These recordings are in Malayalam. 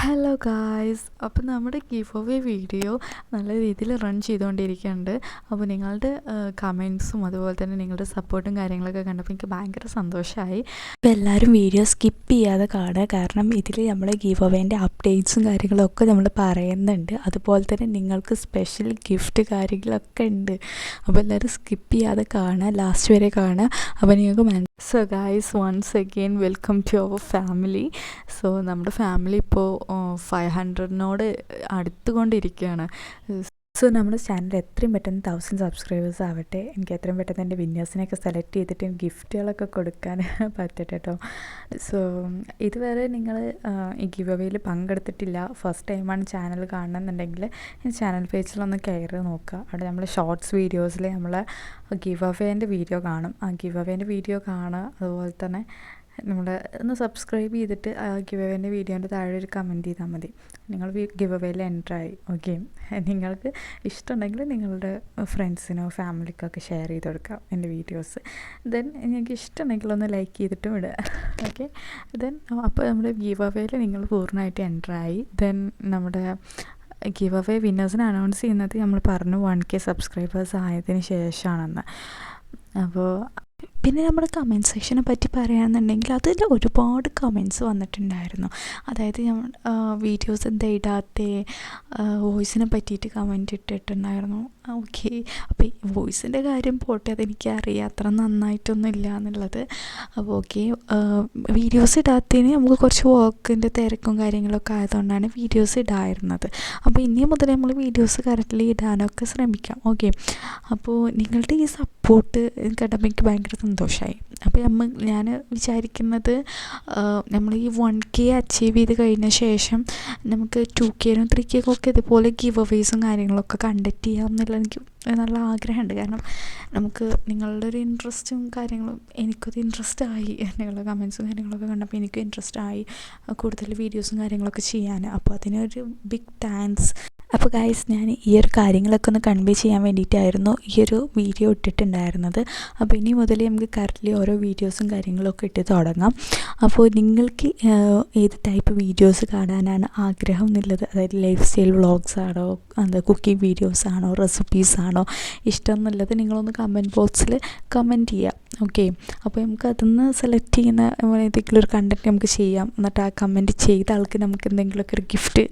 ഹലോ ഗായ്സ്, അപ്പോൾ നമ്മുടെ ഗിവ് അവേ വീഡിയോ നല്ല രീതിയിൽ റൺ ചെയ്തുകൊണ്ടിരിക്കുന്നുണ്ട്. അപ്പോൾ നിങ്ങളുടെ കമൻസും അതുപോലെ തന്നെ നിങ്ങളുടെ സപ്പോർട്ടും കാര്യങ്ങളൊക്കെ കണ്ടപ്പോൾ എനിക്ക് ഭയങ്കര സന്തോഷമായി. അപ്പോൾ എല്ലാവരും വീഡിയോ സ്കിപ്പ് ചെയ്യാതെ കാണുക. കാരണം ഇതിൽ നമ്മൾ ഗിവ് അവേൻ്റെ അപ്ഡേറ്റ്സും കാര്യങ്ങളൊക്കെ നമ്മൾ പറയുന്നുണ്ട്. അതുപോലെ തന്നെ നിങ്ങൾക്ക് സ്പെഷ്യൽ ഗിഫ്റ്റ് കാര്യങ്ങളൊക്കെ ഉണ്ട്. അപ്പോൾ എല്ലാവരും സ്കിപ്പ് ചെയ്യാതെ കാണുക, ലാസ്റ്റ് വരെ കാണുക. അപ്പോൾ നിങ്ങൾക്ക് so guys, once again welcome to our family. So നമ്മുടെ ഫാമിലി ഇപ്പോൾ 500 അടുത്തുകൊണ്ടിരിക്കുകയാണ്. സോ നമ്മുടെ ചാനൽ എത്രയും പെട്ടെന്ന് 1000 സബ്സ്ക്രൈബേഴ്സ് ആവട്ടെ. എനിക്ക് എത്രയും പെട്ടെന്ന് എൻ്റെ വിന്നേഴ്സിനെയൊക്കെ സെലക്ട് ചെയ്തിട്ട് ഗിഫ്റ്റുകളൊക്കെ കൊടുക്കാൻ പറ്റട്ടെ കേട്ടോ. സോ ഇതുവരെ നിങ്ങൾ ഈ ഗിവ് അവേയിൽ പങ്കെടുത്തിട്ടില്ല, ഫസ്റ്റ് ടൈമാണ് ചാനൽ കാണണമെന്നുണ്ടെങ്കിൽ ചാനൽ പേജിലൊന്ന് കയറി നോക്കുക. അവിടെ നമ്മൾ ഷോർട്സ് വീഡിയോസിൽ നമ്മൾ ഗിവ് അവേൻ്റെ വീഡിയോ കാണും. ആ ഗിവ് അവേൻ്റെ വീഡിയോ കാണുക. അതുപോലെ തന്നെ നമ്മൾ ഒന്ന് സബ്സ്ക്രൈബ് ചെയ്തിട്ട് ആ ഗിവ് അവേൻ്റെ വീഡിയോൻ്റെ താഴെ ഒരു കമൻറ്റ് ചെയ്താൽ മതി. നിങ്ങൾ ഗിവ് അവേയിൽ എൻ്ററായി. ഓക്കെ, നിങ്ങൾക്ക് ഇഷ്ടമുണ്ടെങ്കിൽ നിങ്ങളുടെ ഫ്രണ്ട്സിനോ ഫാമിലിക്കൊക്കെ ഷെയർ ചെയ്ത് കൊടുക്കാം എൻ്റെ വീഡിയോസ്. ദെൻ നിങ്ങൾക്ക് ഇഷ്ടമുണ്ടെങ്കിൽ ഒന്ന് ലൈക്ക് ചെയ്തിട്ടും ഇടുക. ഓക്കെ, ദെൻ അപ്പോൾ നമ്മുടെ ഗിവ് അവേയിൽ നിങ്ങൾ പൂർണ്ണമായിട്ട് എൻ്ററായി. ദെൻ നമ്മുടെ ഗിവ് അവേ വിന്നേഴ്സിനെ അനൗൺസ് ചെയ്യുന്നത് നമ്മൾ പറഞ്ഞു 1K സബ്സ്ക്രൈബേഴ്സ് ആയതിന് ശേഷമാണെന്ന്. അപ്പോൾ പിന്നെ നമ്മുടെ കമൻറ്റ് സെക്ഷനെ പറ്റി പറയുകയാണെന്നുണ്ടെങ്കിൽ അതിൽ ഒരുപാട് കമൻറ്റ്സ് വന്നിട്ടുണ്ടായിരുന്നു. അതായത് വീഡിയോസ് എന്താ ഇടാത്തേ, വോയിസിനെ പറ്റിയിട്ട് കമൻറ്റ് ഇട്ടിട്ടുണ്ടായിരുന്നു. ഓക്കെ, അപ്പോൾ ഈ വോയിസിൻ്റെ കാര്യം പോട്ടെ, അതെനിക്കറിയാം അത്ര നന്നായിട്ടൊന്നും ഇല്ല എന്നുള്ളത്. അപ്പോൾ ഓക്കെ, വീഡിയോസ് ഇടാത്തതിന് നമുക്ക് കുറച്ച് വർക്കിൻ്റെ തിരക്കും കാര്യങ്ങളൊക്കെ ആയതുകൊണ്ടാണ് വീഡിയോസ് ഇടായിരുന്നത്. അപ്പോൾ ഇനി മുതൽ നമ്മൾ വീഡിയോസ് കറക്റ്റ്ലി ഇടാനൊക്കെ ശ്രമിക്കാം. ഓക്കെ, അപ്പോൾ നിങ്ങളുടെ ഈ സപ്പോർട്ട് കണ്ടപ്പോൾ എനിക്ക് ഭയങ്കര സന്തോഷമായി. അപ്പോൾ ഞാൻ വിചാരിക്കുന്നത് നമ്മൾ ഈ 1K അച്ചീവ് ചെയ്ത് കഴിഞ്ഞ ശേഷം നമുക്ക് 2Kനും 3Kക്കും ഒക്കെ ഇതുപോലെ ഗിവ് അവേസും കാര്യങ്ങളൊക്കെ കണ്ടക്ട് ചെയ്യാം എന്നുള്ള എനിക്ക് നല്ല ആഗ്രഹമുണ്ട്. കാരണം നമുക്ക് നിങ്ങളുടെ ഒരു ഇൻട്രസ്റ്റും കാര്യങ്ങളും എനിക്കൊരു ഇൻട്രസ്റ്റായി. നിങ്ങളുടെ കമൻസും കാര്യങ്ങളൊക്കെ കണ്ടപ്പോൾ എനിക്കും ഇൻട്രസ്റ്റായി കൂടുതൽ വീഡിയോസും കാര്യങ്ങളൊക്കെ ചെയ്യാൻ. അപ്പോൾ അതിനൊരു ബിഗ് താങ്ക്സ്. അപ്പോൾ ഗൈസ്, ഞാൻ ഈ ഒരു കാര്യങ്ങളൊക്കെ ഒന്ന് കൺവേ ചെയ്യാൻ വേണ്ടിയിട്ടായിരുന്നു ഈ ഒരു വീഡിയോ ഇട്ടിട്ടുണ്ടായിരുന്നത്. അപ്പോൾ ഇനി മുതൽ നമുക്ക് കറക്റ്റ്ലി ഓരോ വീഡിയോസും കാര്യങ്ങളൊക്കെ ഇട്ട് തുടങ്ങാം. അപ്പോൾ നിങ്ങൾക്ക് ഏത് ടൈപ്പ് വീഡിയോസ് കാണാനാണ് ആഗ്രഹം എന്നുള്ളത്, അതായത് ലൈഫ് സ്റ്റൈൽ വ്ളോഗ്സ് ആണോ, കുക്കിംഗ് വീഡിയോസ് ആണോ, റെസിപ്പീസ് ആണോ ഇഷ്ടം എന്നുള്ളത് നിങ്ങളൊന്ന് കമൻറ്റ് ബോക്സിൽ കമൻറ്റ് ചെയ്യാം. ഓക്കെ, അപ്പോൾ നമുക്ക് അതിന്ന് സെലക്ട് ചെയ്യുന്ന ഏതെങ്കിലും ഒരു കണ്ടൻറ്റ് നമുക്ക് ചെയ്യാം. എന്നിട്ട് ആ കമൻറ്റ് ചെയ്ത ആൾക്ക് നമുക്ക് എന്തെങ്കിലുമൊക്കെ ഒരു ഗിഫ്റ്റ്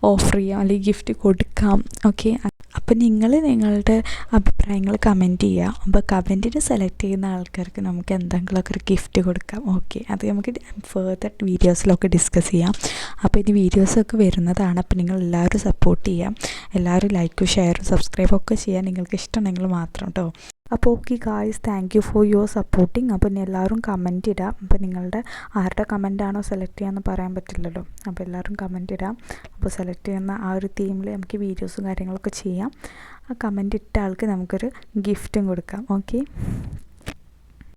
ഓഫർ ചെയ്യാം, അല്ലെങ്കിൽ ഗിഫ്റ്റ് കൊടുക്കാം. ഓക്കെ, അപ്പോൾ നിങ്ങൾ നിങ്ങളുടെ അഭിപ്രായങ്ങൾ കമൻറ്റ് ചെയ്യുക. അപ്പോൾ കമൻറ്റിന് സെലക്ട് ചെയ്യുന്ന ആൾക്കാർക്ക് നമുക്ക് എന്തെങ്കിലുമൊക്കെ ഒരു ഗിഫ്റ്റ് കൊടുക്കാം. ഓക്കെ, അത് നമുക്ക് ഫർദർ വീഡിയോസിലൊക്കെ ഡിസ്കസ് ചെയ്യാം. അപ്പോൾ ഇനി വീഡിയോസൊക്കെ വരുന്നതാണ്. അപ്പോൾ നിങ്ങൾ എല്ലാവരും സപ്പോർട്ട് ചെയ്യാം. എല്ലാവരും ലൈക്കും ഷെയറും സബ്സ്ക്രൈബും ഒക്കെ ചെയ്യാൻ നിങ്ങൾക്ക് ഇഷ്ടമുണ്ടെങ്കിൽ മാത്രം കേട്ടോ. അപ്പോൾ okay guys, thank you for your supporting. അപ്പോൾ ഇനി എല്ലാവരും കമൻറ്റ് ഇടാം. അപ്പോൾ നിങ്ങളുടെ ആരുടെ കമൻറ്റാണോ സെലക്ട് ചെയ്യാമെന്ന് പറയാൻ പറ്റില്ലല്ലോ. അപ്പോൾ എല്ലാവരും കമൻറ്റ് ഇടാം. അപ്പോൾ സെലക്ട് ചെയ്യുന്ന ആ ഒരു തീമിൽ നമുക്ക് വീഡിയോസും കാര്യങ്ങളൊക്കെ ചെയ്യാം. ആ കമൻറ്റ് ഇട്ട ആൾക്ക് നമുക്കൊരു ഗിഫ്റ്റും കൊടുക്കാം. ഓക്കെ.